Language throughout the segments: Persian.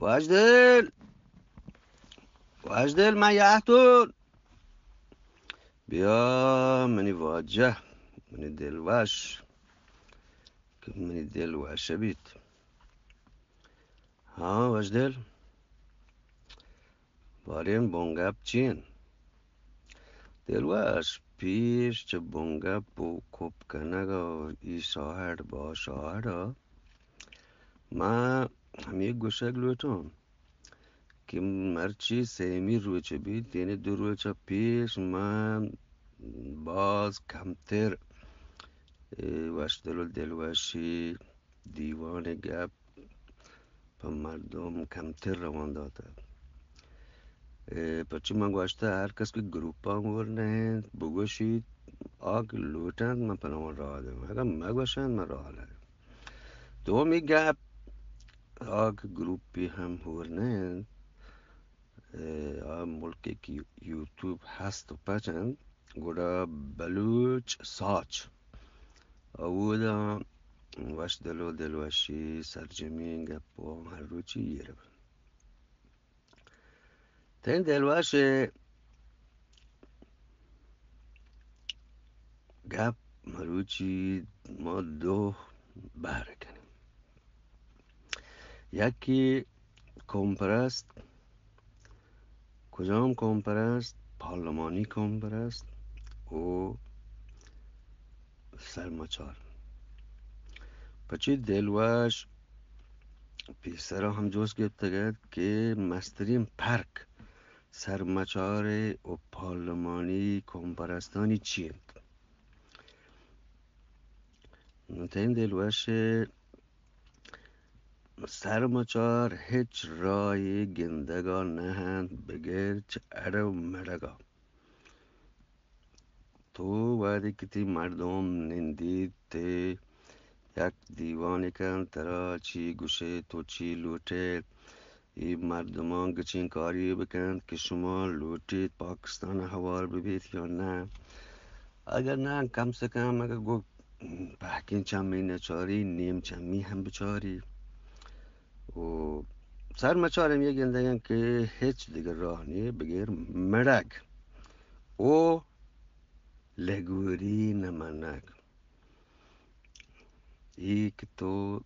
وشدل وشدل من یحتون بیا منی واجه منی دلوش که منی دلوشه بیت. ها وشدل باریم بونگب چین دلوش پیش چه بونگب و کب کنگا ای شاهر با شاهر ما همی گوشک لوتون که مرچی سیمی روچه بید یعنی دو روچه پیش من باز کمتر وشدل و دلوشی دیوان گپ به مردم کمتر روان داده. پچی من گوشته هر کس که گروپان ورنه بگوشید آگ لوتند من پنامان راه دارم اگر مگوشند من راه دارم دومی گپ آگ گروپی هم ورنه ملکی که یوتیوب هست و پچند گودا بلوچ ساچ او دا وشدل و دلوشی سرجمی گپ و هر روچی یه تین دلوش گپ مروچی ما دو بهره کنیم. یکی کمپرست کجام کمپرست پارلمانی کمپرست و سرماچار پچی دلوش پیسرا هم جوز گفته گد که مسترین پرک سرماچار و پارلمانی کمپرستانی چیند نتین دلوش سرماچار هیچ رای گندگا نهند بگر چه ارو مدگا تو وعده کتی مردم نندید ته یک دیوانی کن ترا چی گوشه تو چی لوته این مردمان گچین کاری بکند که شما لوتید پاکستان حوال ببید یا نه اگر نه کم سے کم اگر گو پاکین چمی نچاری نیم چمی هم بچاری و سرمچارم یک گندگن که هیچ دیگر راه نیه بگیر مدگ او لگوری نمنگ ای که تو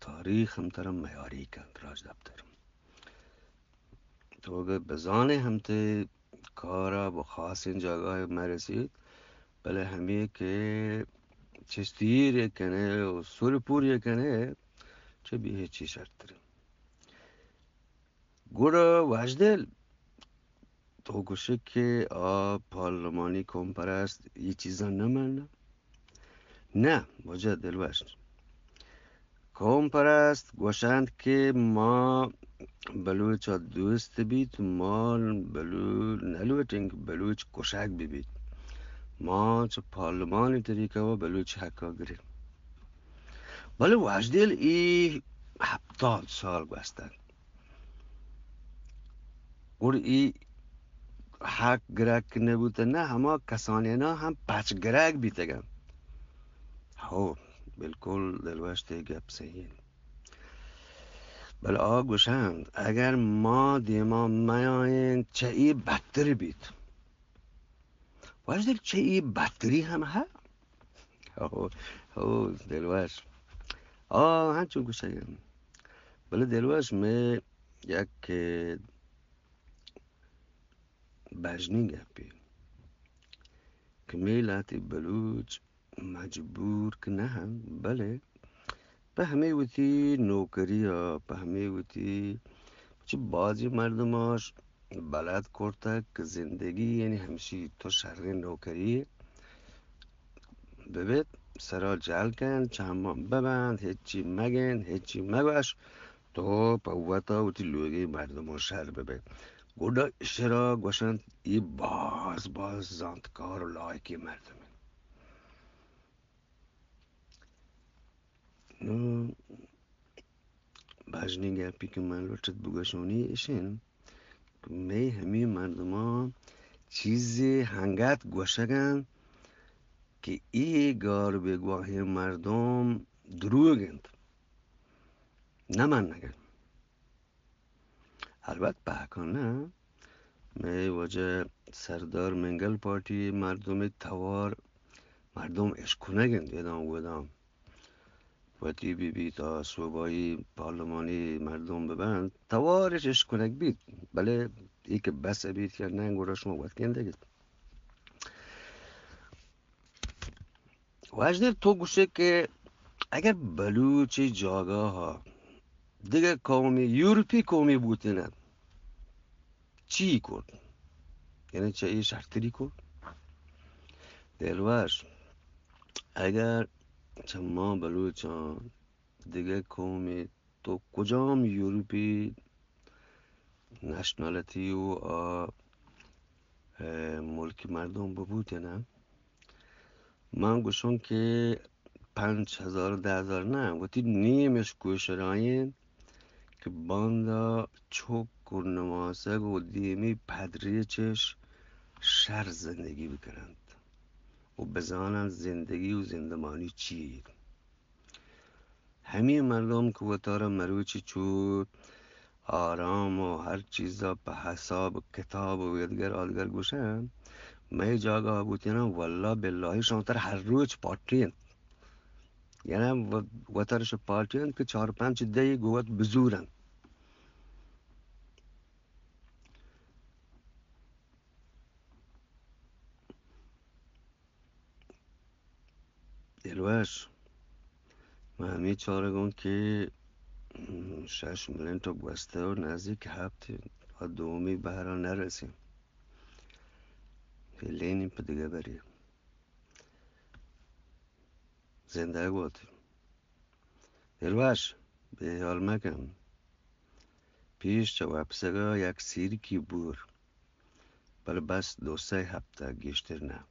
تاریخ هم ترم میاری کند راج دپتر تو اگر بزانه هم ته کارا با خاص این جاگاه مرسید بله همیه که چستیر کنه و سورپور کنه چه بیه چی شرط داره گوڑا وشدل تو گوشه که پارلمانی کمپرست یه چیزا نمانه نه وجه دلوش کمپرست گوشند که ما بلوچ دوست بید ما نلوتنگ بلوچ کشک ببید ما چه پارلمانی طریقه و بلوچ حقا گریم ولی وشدل ای 70 سال گوستند اور ای حق گرک نبوده نه همه کسانی نه هم پچ گرک بیتگم هو بالکل دلوشت گپ سهین بله گوشند اگر ما دیما میاین چه ای بدتری بید وشدل چه ای بدتری هم ها هو دلوش همچون گوشند بله دلوش می یک بجنی گپی که میلاتی بلوچ مجبور که نه هم بله به همه وقتی نوکری ها به همه وقتی چه بازی مردماش بلد کرده که زندگی یعنی همشی تو شرق نوکری ببید سرا جل کن چمان ببند هیچی مگن هیچی مگوش تو پاوتا وقتی لوگی مردماش شر ببید گودا اشترا گوشند ای باز زانتکار و لایکی مردم نو بجنی گپی که من لوٹت بگشونی ایشین می همی مردمان چیزی هنگت گوشگن که ای گار بگواهی مردم دروگند نه من نگن البته بحکانه می وجه سردار منگل پارتی مردم توار مردم اشکنگن دیدم بودم و تی بی بی تا صوبایی پارلمانی مردم ببند توارش اشکنگ بید بله ای که بس بید که نه گوراش موت کنده وجدل تو گوشه که اگر بلوچی جاگاه ها دیگه قومی یورپی قومی بودنه چی کرد؟ یعنی چه ای شرطی کرد؟ دلوش اگر چه ما بلوچان دیگه قومی تو کجام یورپی نشنالتی و ملک مردم ببودنه من گوشون که 5,000 10,000 نه وقتی نیمش کوشراین که باندا چوک و نماسک و دیمی پدریچش شر زندگی بکنند و بزانند زندگی و زندمانی چی همین مردم که وطار مروچی چود آرام و هر چیزا به حساب کتاب و یدگر آدگر گوشن می جاگاه بودینا والله بالله شانتر هر روز پارتین یعنی وطرش پارتین که 4-5 دی گوت بزورن دلوش من همین چارگون که 6 میلیون تا بسته و نزدیک هفته دومی بهرا نرسیم لینیم پا دیگه بریم زنده بود دلوش به حال مکم پیش چه وپسگا یک سیری کی بور بله بس 2-3 هفته گشتر نه